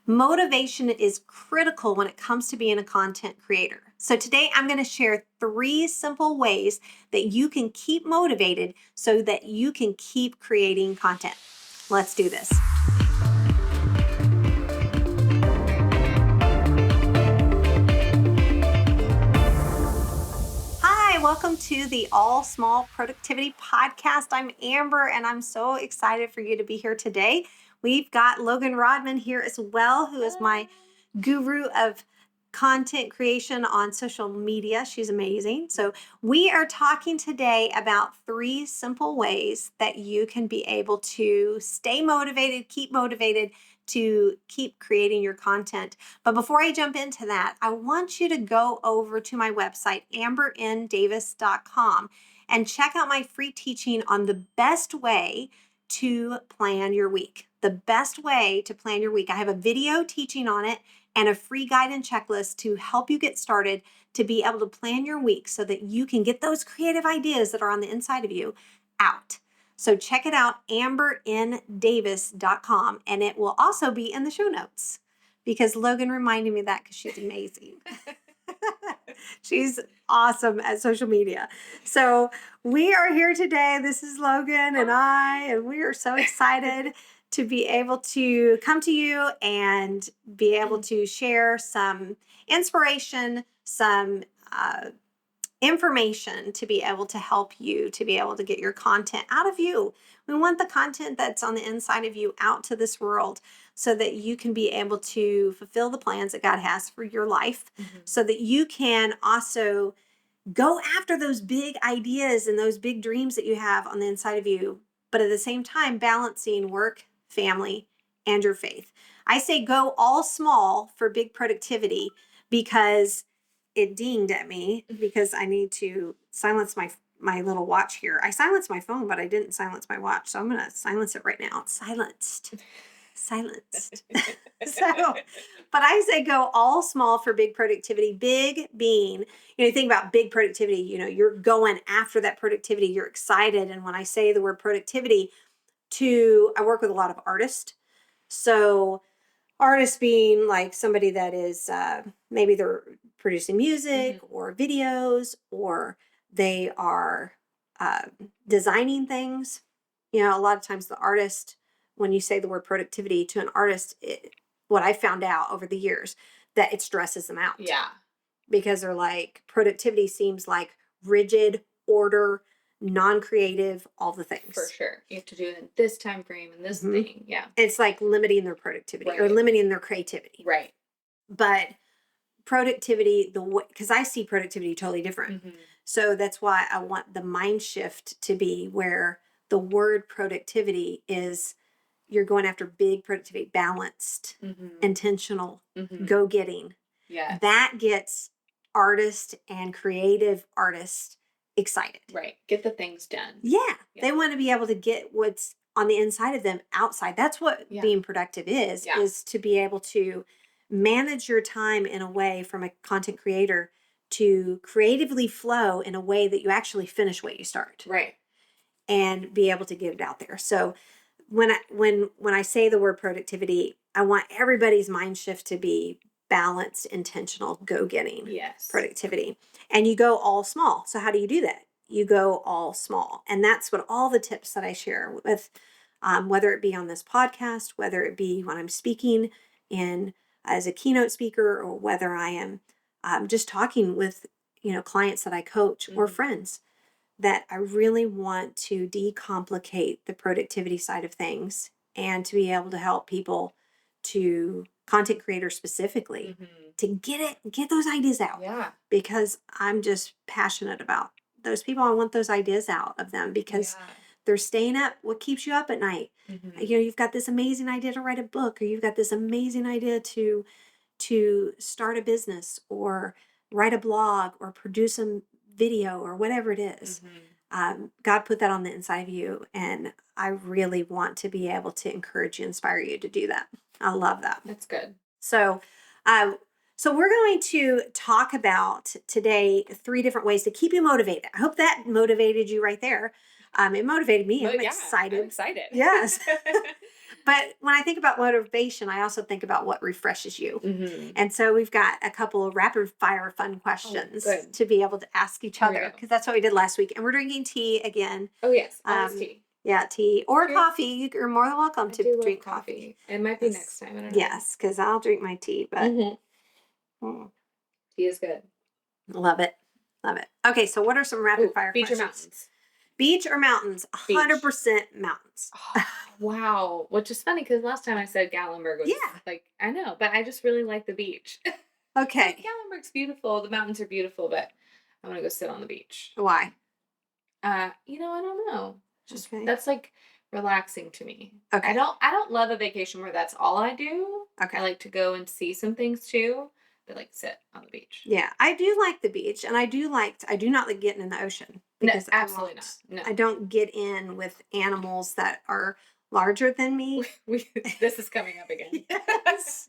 Motivation is critical when it comes to being a content creator. So today I'm going to share 3 simple ways that you can keep motivated so that you can keep creating content. Let's do this. Hi, welcome to the All Small Productivity Podcast. I'm Amber and I'm so excited for you to be here today. We've got Logan Rodman here as well, who is my guru of content creation on social media. She's amazing. So we are talking today about 3 simple ways that you can be able to stay motivated, keep motivated, to keep creating your content. But before I jump into that, I want you to go over to my website, amberndavis.com, and check out my free teaching on the best way to plan your week. The best way to plan your week. I have a video teaching on it and a free guide and checklist to help you get started to be able to plan your week so that you can get those creative ideas that are on the inside of you out. So check it out, amberndavis.com, and it will also be in the show notes because Logan reminded me of that because she's amazing. She's awesome at social media. So we are here today. This is Logan and we are so excited to be able to come to you and be able to share some inspiration, some information to be able to help you to be able to get your content out of you. We want the content that's on the inside of you out to this world so that you can be able to fulfill the plans that God has for your life, so that you can also go after those big ideas and those big dreams that you have on the inside of you, but at the same time balancing work, family, and your faith. I say go all small for big productivity because it dinged at me because I need to silence my little watch here. I silenced my phone, but I didn't silence my watch. So I'm going to silence it right now. It's silenced. So, but I say go all small for big productivity. Big being, you think about big productivity, you're going after that productivity. You're excited. And when I say the word productivity, I work with a lot of artists. So artists being like somebody that is maybe they're producing music or videos, or they are designing things. A lot of times the artist, when you say the word productivity to an artist, what I found out over the years, that it stresses them out. Yeah. Because they're like, productivity seems like rigid, order, non-creative, all the things. For sure. You have to do it in this time frame and this thing. Yeah. It's like limiting their productivity or limiting their creativity. Right. But productivity, because I see productivity totally different. So that's why I want the mind shift to be where the word productivity is, you're going after big productivity, balanced, intentional, go-getting. Yeah. That gets artists and creative artists excited. Right. Get the things done. Yeah. They want to be able to get what's on the inside of them outside. That's what being productive is to be able to manage your time in a way from a content creator to creatively flow in a way that you actually finish what you start. Right. And be able to get it out there. So when I say the word productivity, I want everybody's mind shift to be balanced, intentional, go-getting productivity. And you go all small. So how do you do that? You go all small. And that's what all the tips that I share with, whether it be on this podcast, whether it be when I'm speaking as a keynote speaker, or whether I am just talking with, clients that I coach or friends, that I really want to decomplicate the productivity side of things and to be able to help people, to content creators specifically, to get those ideas out. Yeah. Because I'm just passionate about those people. I want those ideas out of them because they're staying up. What keeps you up at night? You've got this amazing idea to write a book, or you've got this amazing idea to start a business or write a blog or produce a video or whatever it is. God put that on the inside of you, and I really want to be able to encourage you, inspire you to do that. I love that. That's good. So we're going to talk about today 3 different ways to keep you motivated. I hope that motivated you right there. It motivated me. I'm excited. I'm excited. Yes. But when I think about motivation, I also think about what refreshes you. Mm-hmm. And so we've got a couple of rapid fire fun questions to be able to ask each other, because that's what we did last week. And we're drinking tea again. Oh, yes. Always tea. Yeah, tea or coffee. You're more than welcome to drink coffee. It might be next time. I don't know. Yes, because I'll drink my tea. But tea is good. Love it. Love it. Okay, so what are some rapid fire questions? Beach or mountains? Beach or mountains? 100% mountains. Oh, wow. Which is funny because last time I said Gatlinburg was like, I know, but I just really like the beach. Okay. Like, Gatlinburg's beautiful. The mountains are beautiful, but I want to go sit on the beach. Why? I don't know. Just that's like relaxing to me. Okay. I don't love a vacation where that's all I do. Okay. I like to go and see some things too. But like sit on the beach. Yeah, I do like the beach, and I do not like getting in the ocean because absolutely not. No. I don't get in with animals that are larger than me. This is coming up again. Yes.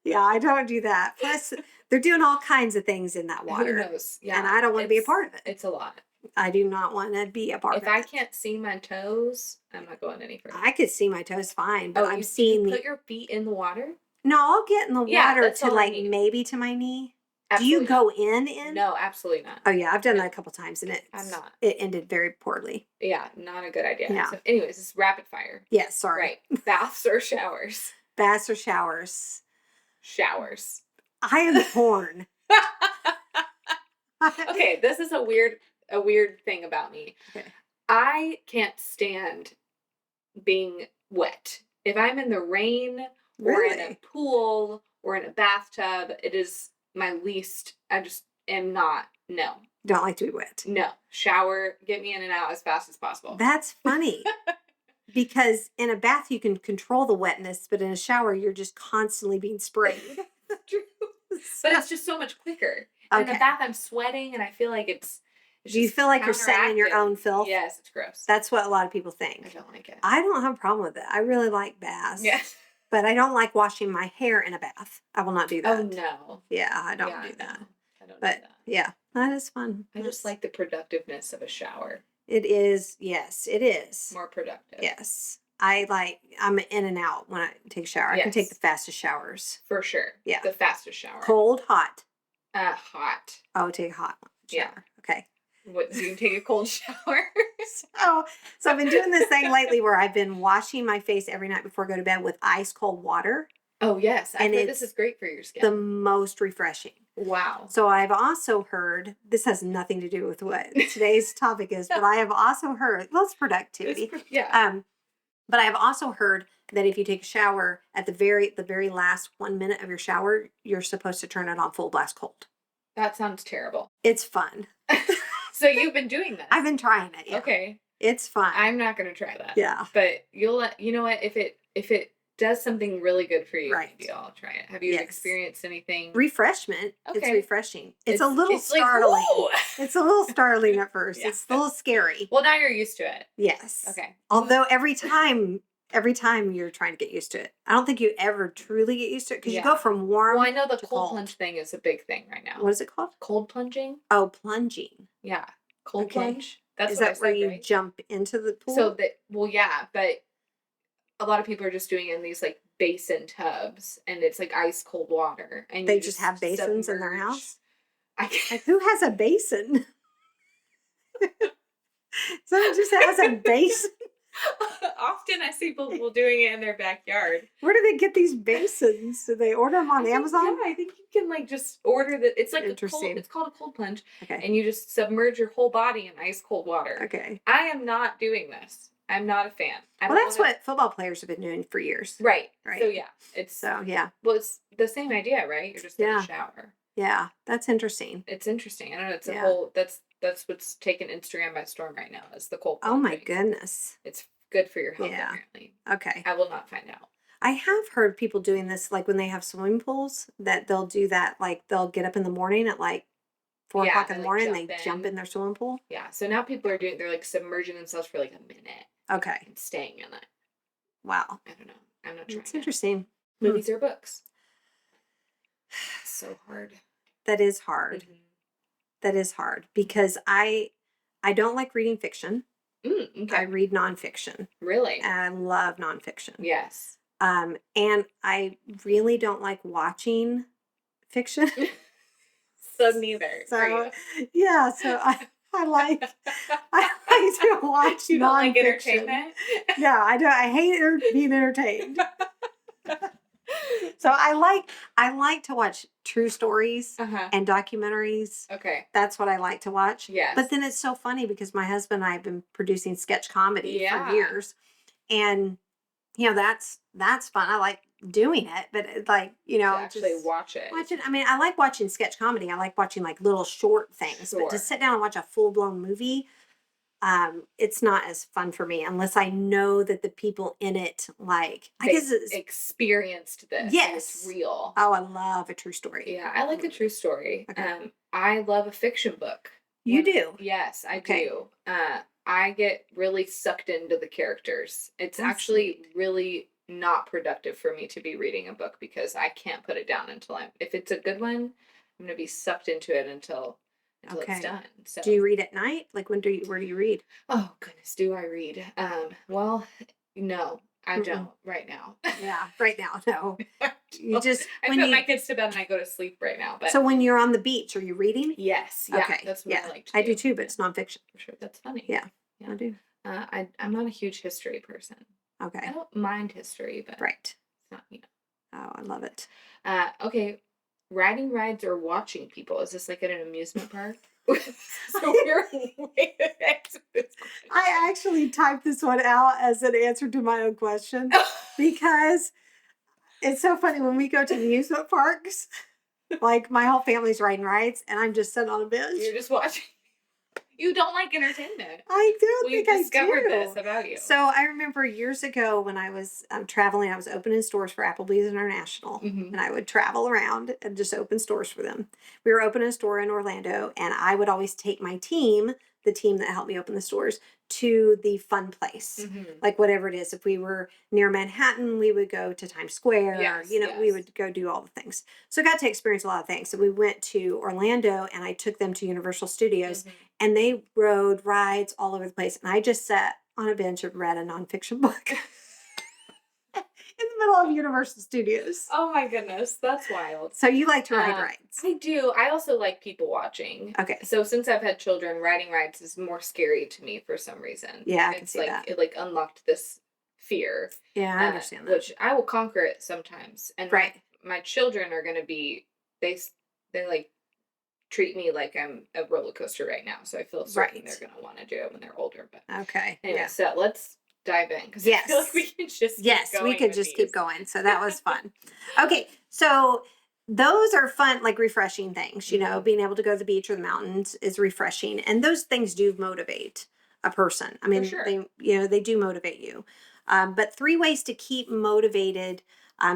Yeah, I don't do that. Plus, they're doing all kinds of things in that water. Who knows? Yeah, and I don't want to be a part of it. It's a lot. I do not want to be a part of it. If I can't see my toes, I'm not going any further. I could see my toes fine, but I'm seeing put your feet in the water? No, I'll get in the water to like maybe to my knee. Absolutely. Do you go in? No, absolutely not. Oh yeah, I've done that a couple times, and it ended very poorly. Yeah, not a good idea. Yeah. So anyways, this is rapid fire. Yes, sorry. Right. Baths or showers? Baths or showers? Showers. I am torn. Okay, this is a weird thing about me. Okay. I can't stand being wet. If I'm in the rain or in a pool or in a bathtub, it is my least. I just am not. No. Don't like to be wet. No. Shower, get me in and out as fast as possible. That's funny. Because in a bath you can control the wetness, but in a shower you're just constantly being sprayed. That's true. But it's just so much quicker. Okay. In a bath I'm sweating and I feel like it's do you feel like you're sitting in your own filth? Yes, it's gross. That's what a lot of people think. I don't like it. I don't have a problem with it. I really like baths. Yes. But I don't like washing my hair in a bath. I will not do that. Oh, no. Yeah, I don't do that. I don't do that. Yeah, that is fun. I just like the productiveness of a shower. It is. Yes, it is. More productive. Yes. I'm in and out when I take a shower. Yes. I can take the fastest showers. For sure. Yeah. The fastest shower. Cold, hot? Hot. Oh, take a hot shower. Yeah. Okay. What, do you take a cold shower? So I've been doing this thing lately where I've been washing my face every night before I go to bed with ice cold water. Oh, yes. I heard this is great for your skin. The most refreshing. Wow. So I've also heard, this has nothing to do with what today's topic is, but I have also heard, well, it's productivity. Yeah. But I have also heard that if you take a shower at the very last 1 minute of your shower, you're supposed to turn it on full blast cold. That sounds terrible. It's fun. So you've been doing that? I've been trying it. Yeah. Okay. It's fun. I'm not going to try that. Yeah. But you know what? If it does something really good for you, right, maybe I'll try it. Have you experienced anything? Refreshment. Okay. It's refreshing. It's a little startling. Like, it's a little startling at first. Yeah. It's a little scary. Well, now you're used to it. Yes. Okay. Although every time you're trying to get used to it. I don't think you ever truly get used to it because you go from warm. Well, I know the cold plunge thing is a big thing right now. What is it called? Cold plunging. Oh, plunging. Yeah. Cold plunge. Is that where you jump into the pool? Yeah, but a lot of people are just doing it in these like basin tubs, and it's like ice cold water, and they just have basins in their house. Like, who has a basin? Someone just has a basin. Often I see people doing it in their backyard. Where do they get these basins? Do they order them on Amazon? Yeah, I think you can like just order the. It's like it's called a cold plunge. Okay. And you just submerge your whole body in ice cold water. Okay. I am not doing this. I'm not a fan. That's what football players have been doing for years. Right. Right. So yeah. Well, it's the same idea, right? You're just in a shower. Yeah, that's interesting. It's interesting. I don't know. It's a whole. That's what's taken Instagram by storm right now. Is the cold plunge. Oh my goodness. It's good for your health, apparently. Okay. I will not find out. I have heard people doing this, like when they have swimming pools, that they'll do that. Like they'll get up in the morning at like 4 o'clock in the morning. They jump in their swimming pool. Yeah. So now people are they're like submerging themselves for like a minute. Okay. And staying in it. Wow. I don't know. I'm not trying. It's interesting. Movies or books? So hard. That is hard. Mm-hmm. That is hard because I don't like reading fiction. Okay. I read nonfiction. Really? And I love nonfiction. Yes. And I really don't like watching fiction. So neither. So yeah, so I like to watch You don't nonfiction. like entertainment? Yeah, I do. I hate being entertained. So I like to watch true stories and documentaries. Okay. That's what I like to watch. Yes. But then it's so funny because my husband and I have been producing sketch comedy for years. And that's fun. I like doing it, but like, to actually watch it. I mean, I like watching sketch comedy. I like watching like little short things, but to sit down and watch a full-blown movie, it's not as fun for me unless I know that the people in it, like, I guess it's experienced this. Yes. It's real. Oh, I love a true story. Yeah, I like a true story. Okay. I love a fiction book. You do? Yes, I do. I get really sucked into the characters. It's actually really not productive for me to be reading a book because I can't put it down until if it's a good one, I'm going to be sucked into it until it's done. So do you read at night? Like where do you read? Oh goodness, do I read? Well, no, I don't right now. Yeah, right now, no. You just I put my kids to bed and I go to sleep right now. But so when you're on the beach, are you reading? Yes, yeah, okay, that's what I like to do. I do too, but it's nonfiction. For sure, that's funny. Yeah, I do. I'm not a huge history person. Okay, I don't mind history, but right, it's not. Oh, I love it. Okay, riding rides or watching people. Is this like at an amusement park? So we're way I actually typed this one out as an answer to my own question because it's so funny when we go to amusement parks, like my whole family's riding rides and I'm just sitting on a bench. You're just watching. You don't like entertainment. I don't think I do. We discovered this about you. So I remember years ago when I was traveling, I was opening stores for Applebee's International, and I would travel around and just open stores for them. We were opening a store in Orlando, and I would always take my team, the team that helped me open the stores, to the fun place, like whatever it is. If we were near Manhattan, we would go to Times Square. Yes, we would go do all the things. So I got to experience a lot of things. So we went to Orlando, and I took them to Universal Studios, and they rode rides all over the place. And I just sat on a bench and read a nonfiction book in the middle of Universal Studios. Oh my goodness, that's wild. So you like to ride rides? I do. I also like people watching. Okay. So since I've had children, riding rides is more scary to me for some reason. Yeah, I can see that. It like unlocked this fear. Yeah, I understand that. Which I will conquer it sometimes. And my children are going to be, they like treat me like I'm a roller coaster right now. So I feel certain they're going to want to do it when they're older. But okay. Anyway, so let's dive in because I feel like we can just keep going. So that was fun. Okay, so those are fun, like refreshing things. Being able to go to the beach or the mountains is refreshing, and those things do motivate a person. I mean, they do motivate you. But 3 ways to keep motivated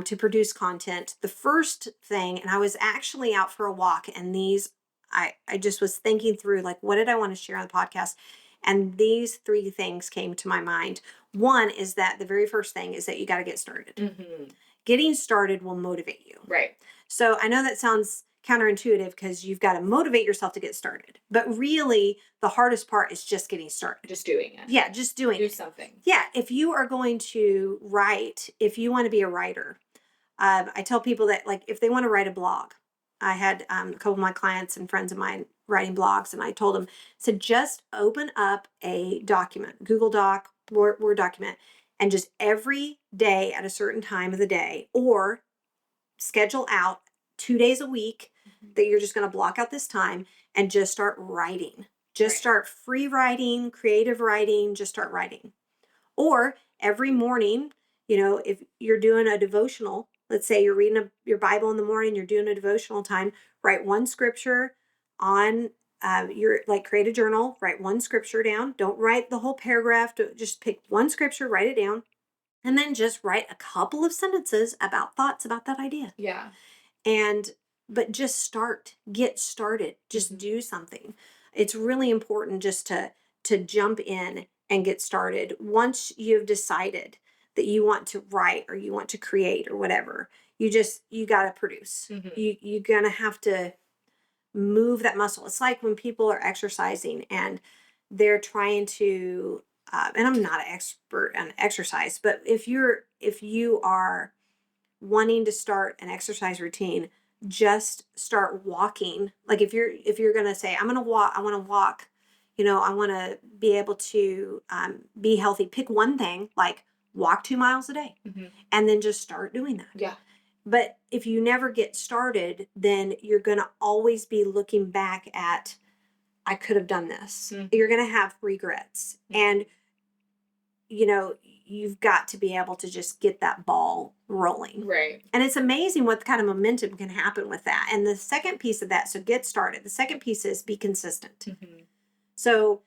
to produce content. The first thing, and I was actually out for a walk, and I just was thinking through, like, what did I want to share on the podcast? And these 3 things came to my mind. One is that the very first thing is that you got to get started. Getting started will motivate you. Right. So I know that sounds counterintuitive because you've got to motivate yourself to get started. But really, the hardest part is just getting started. Just doing it. Yeah, just doing it. Do something. Yeah, if you are going to write, if you want to be a writer, I tell people that, like, if they want to write a blog, I had a couple of my clients and friends of mine writing blogs, and I told them, just open up a document, Google Doc, Word document, and just every day at a certain time of the day, or schedule out 2 days a week that you're just going to block out this time and just start writing. Just start free writing, creative writing, just start writing. Or every morning, if you're doing a devotional, let's say you're reading your Bible in the morning, you're doing a devotional time, write one scripture on create a journal, write one scripture down. Don't write the whole paragraph. Just pick one scripture, write it down, and then just write a couple of sentences about thoughts about that idea. Yeah. But just get started, just do something. It's really important just to jump in and get started. Once you've decided that you want to write or you want to create or whatever, you got to produce. You're going to have to move that muscle. It's like when people are exercising and they're trying to and I'm not an expert on exercise, but if you are wanting to start an exercise routine, just start walking. Like if you're going to say, I'm going to walk, I want to walk, I want to be able to be healthy. Pick one thing, like walk 2 miles a day, and then just start doing that. Yeah. But if you never get started, then you're going to always be looking back at, I could have done this. You're going to have regrets. And, you've got to be able to just get that ball rolling. Right. And it's amazing what kind of momentum can happen with that. And the second piece of that, so get started. The second piece is be consistent. So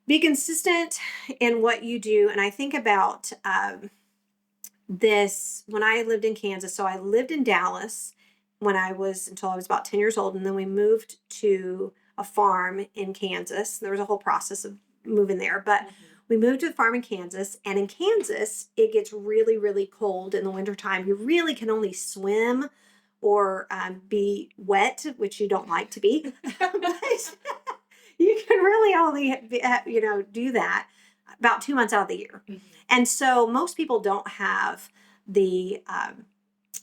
be consistent in what you do. And I think about this when I lived in Kansas. So I lived in Dallas until I was about 10 years old. And then we moved to a farm in Kansas. There was a whole process of moving there, but we moved to the farm in Kansas. And in Kansas, it gets really, really cold in the wintertime. You really can only swim or be wet, which you don't like to be. But you can really only, do that about 2 months out of the year. And so most people don't have the,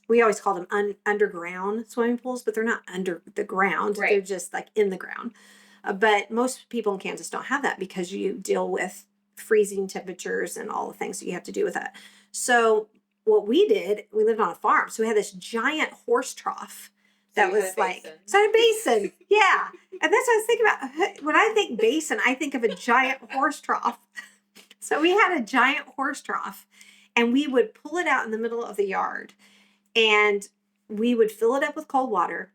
we always call them underground swimming pools, but they're not under the ground. Right. They're just like in the ground. But most people in Kansas don't have that because you deal with freezing temperatures and all the things that you have to do with that. So what we did, we lived on a farm. So we had this giant horse trough that was like, a basin. Yeah. And that's what I was thinking about. When I think basin, I think of a giant horse trough. So we had a giant horse trough and we would pull it out in the middle of the yard and we would fill it up with cold water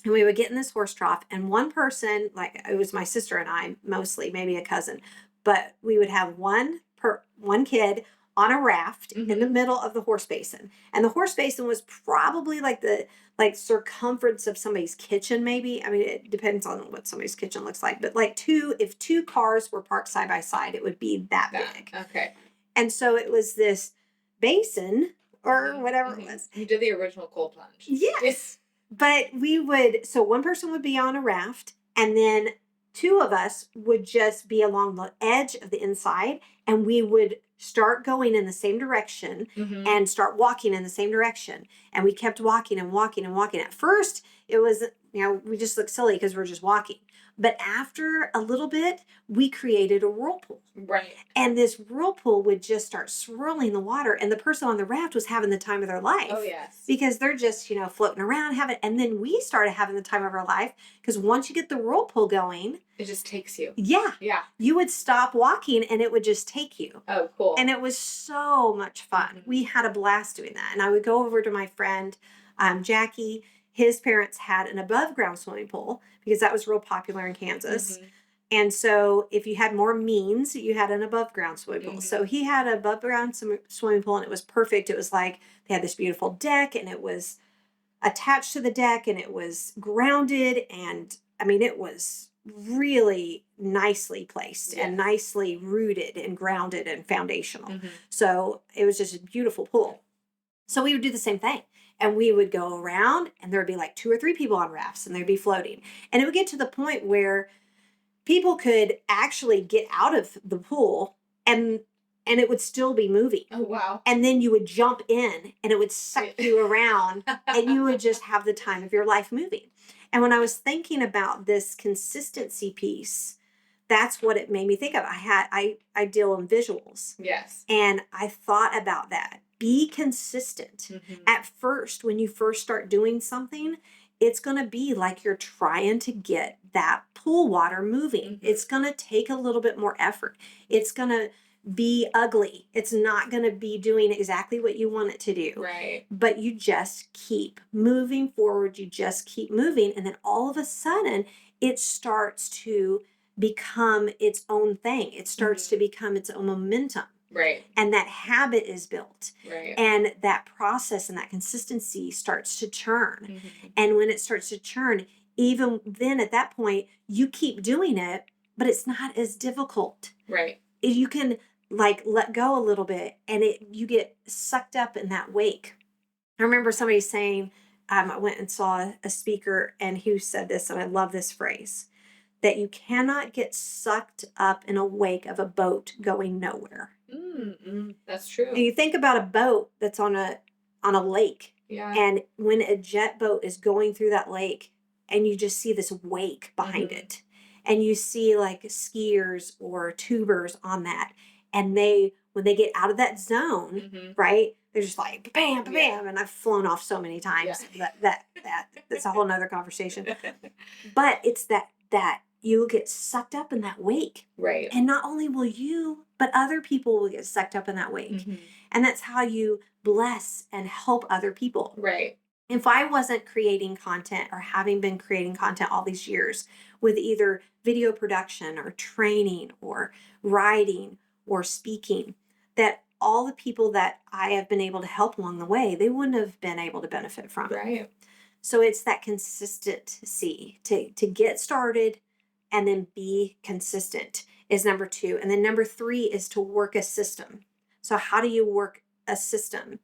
and we would get in this horse trough and one person, like it was my sister and I mostly, maybe a cousin, but we would have one kid on a raft in the middle of the horse basin. And the horse basin was probably like the circumference of somebody's kitchen, maybe. I mean, it depends on what somebody's kitchen looks like. But if two cars were parked side by side, it would be that big. Okay. And so it was this basin or whatever it was. You did the original cold plunge. Yes. But so one person would be on a raft and then two of us would just be along the edge of the inside and we would start going in the same direction and start walking in the same direction. And we kept walking and walking and walking. At first, it was, we just looked silly because we're just walking. But after a little bit, we created a whirlpool. Right. And this whirlpool would just start swirling the water. And the person on the raft was having the time of their life. Oh, yes. Because they're just, floating around, and then we started having the time of our life. Because once you get the whirlpool going, it just takes you. Yeah. Yeah. You would stop walking and it would just take you. Oh, cool. And it was so much fun. We had a blast doing that. And I would go over to my friend, Jackie. His parents had an above ground swimming pool because that was real popular in Kansas. And so if you had more means, you had an above ground swimming pool. So he had an above ground swimming pool and it was perfect. It was like they had this beautiful deck and it was attached to the deck and it was grounded. And I mean, it was really nicely placed and nicely rooted and grounded and foundational. So it was just a beautiful pool. So we would do the same thing. And we would go around and there would be like 2 or 3 people on rafts and they'd be floating. And it would get to the point where people could actually get out of the pool and it would still be moving. Oh, wow. And then you would jump in and it would suck you around and you would just have the time of your life moving. And when I was thinking about this consistency piece, that's what it made me think of. I deal in visuals. Yes. And I thought about that. Be consistent. At first, when you first start doing something, it's going to be like you're trying to get that pool water moving. It's going to take a little bit more effort. It's going to be ugly. It's not going to be doing exactly what you want it to do. Right. But you just keep moving forward. You just keep moving. And then all of a sudden, it starts to become its own thing. It starts to become its own momentum. Right. And that habit is built. Right. And that process and that consistency starts to churn. And when it starts to churn, even then at that point, you keep doing it, but it's not as difficult. Right. You can let go a little bit and you get sucked up in that wake. I remember somebody saying, I went and saw a speaker and who said this, and I love this phrase. that you cannot get sucked up in a wake of a boat going nowhere. That's true. And you think about a boat that's on a lake. Yeah. And when a jet boat is going through that lake and you just see this wake behind it, and you see like skiers or tubers on that, and when they get out of that zone, right, they're just like bam, bam, bam. And I've flown off so many times that's a whole nother conversation. But it's that you'll get sucked up in that wake. Right. And not only will you, but other people will get sucked up in that wake. And that's how you bless and help other people. Right. If I wasn't creating content or having been creating content all these years with either video production or training or writing or speaking, that all the people that I have been able to help along the way, they wouldn't have been able to benefit from it. Right. So it's that consistency to get started and then be consistent is number 2. And then number 3 is to work a system. So how do you work a system?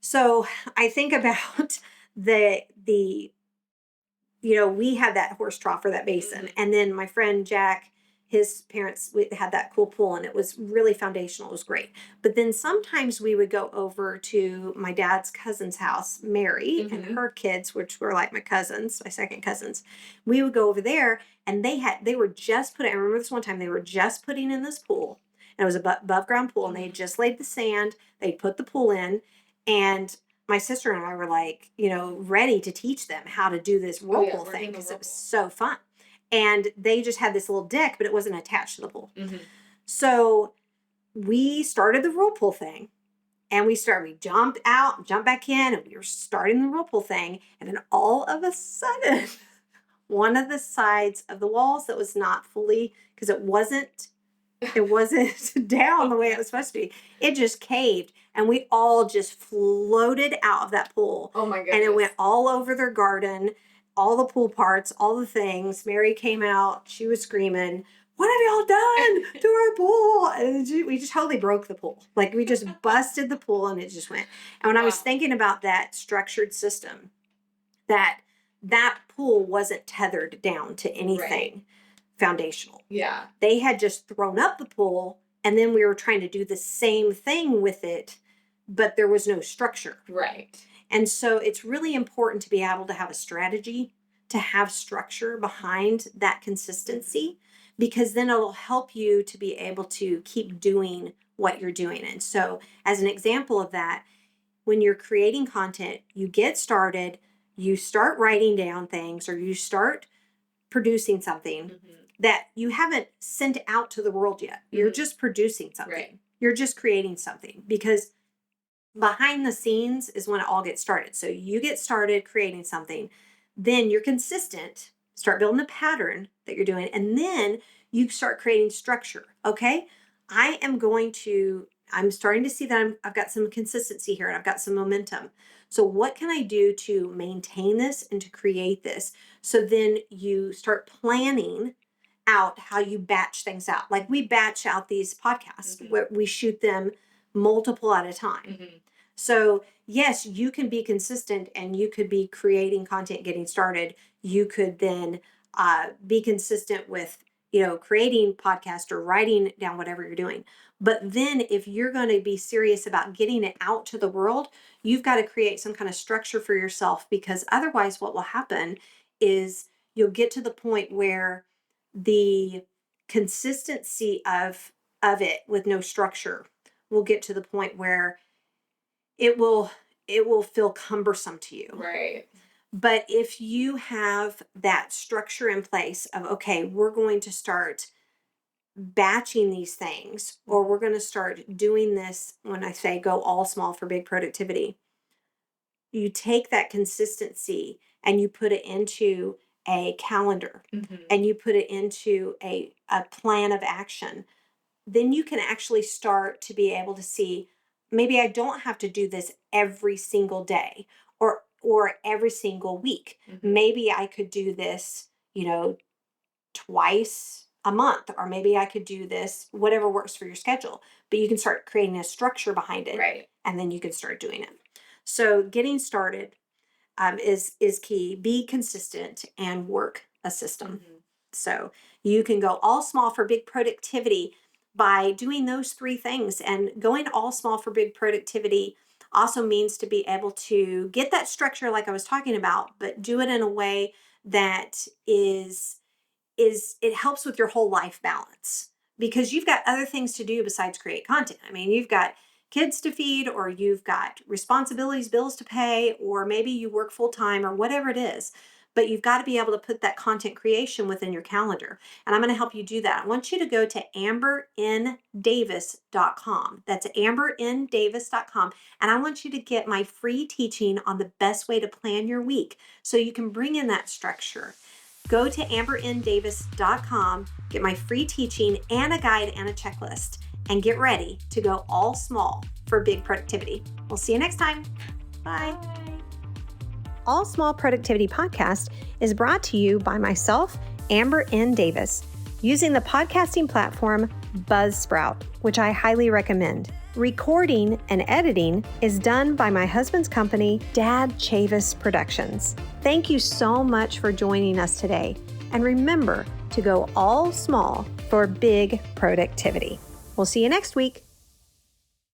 So I think about we had that horse trough or that basin. And then my friend Jack, his parents had that cool pool, and it was really foundational. It was great. But then sometimes we would go over to my dad's cousin's house, Mary, and her kids, which were like my cousins, my second cousins. We would go over there, and they were just putting, I remember this one time, they were just putting in this pool. And it was a above ground pool, and they had just laid the sand. They put the pool in, and my sister and I were like, ready to teach them how to do this whirlpool thing because it was so fun. And they just had this little deck, but it wasn't attached to the pool. So we started the whirlpool thing, and we jumped out, jumped back in, and we were starting the whirlpool thing. And then all of a sudden, one of the sides of the walls that was not fully, because it wasn't down the way it was supposed to be, it just caved, and we all just floated out of that pool. Oh my goodness. And it went all over their garden, all the pool parts, all the things. Mary came out, she was screaming, "What have y'all done to our pool?" And we just totally broke the pool. Like, we just busted the pool, and it just went. And when I was thinking about that structured system, that pool wasn't tethered down to anything foundational. Yeah. They had just thrown up the pool, and then we were trying to do the same thing with it, but there was no structure. Right. And so it's really important to be able to have a strategy, to have structure behind that consistency, because then it'll help you to be able to keep doing what you're doing. And so as an example of that, when you're creating content, you get started, you start writing down things, or you start producing something that you haven't sent out to the world yet. You're just producing something. Right. You're just creating something, because behind the scenes is when it all gets started. So you get started creating something, then you're consistent, start building a pattern that you're doing, and then you start creating structure. Okay, I'm starting to see that I've got some consistency here, and I've got some momentum. So what can I do to maintain this and to create this? So then you start planning out how you batch things out. Like, we batch out these podcasts where we shoot them multiple at a time. So yes, you can be consistent, and you could be creating content, getting started. You could then be consistent with, creating podcast or writing down whatever you're doing. But then if you're going to be serious about getting it out to the world, you've got to create some kind of structure for yourself, because otherwise what will happen is you'll get to the point where the consistency of it with no structure will get to the point where it will feel cumbersome to you. Right. But if you have that structure in place of, okay, we're going to start batching these things, or we're going to start doing this, when I say go all small for big productivity, you take that consistency and you put it into a calendar, and you put it into a plan of action, then you can actually start to be able to see, maybe I don't have to do this every single day or every single week. Maybe I could do this, twice a month, or maybe I could do this, whatever works for your schedule. But you can start creating a structure behind it, Right. and then you can start doing it. So getting started is key. Be consistent and work a system. So you can go all small for big productivity by doing those 3 things. And going all small for big productivity also means to be able to get that structure like I was talking about, but do it in a way that it helps with your whole life balance, because you've got other things to do besides create content. I mean, you've got kids to feed, or you've got responsibilities, bills to pay, or maybe you work full time or whatever it is. But you've got to be able to put that content creation within your calendar. And I'm going to help you do that. I want you to go to amberndavis.com. That's amberndavis.com. And I want you to get my free teaching on the best way to plan your week so you can bring in that structure. Go to amberndavis.com, get my free teaching and a guide and a checklist, and get ready to go all small for big productivity. We'll see you next time. Bye. All Small Productivity Podcast is brought to you by myself, Amber N. Davis, using the podcasting platform Buzzsprout, which I highly recommend. Recording and editing is done by my husband's company, Dad Chavis Productions. Thank you so much for joining us today. And remember to go all small for big productivity. We'll see you next week.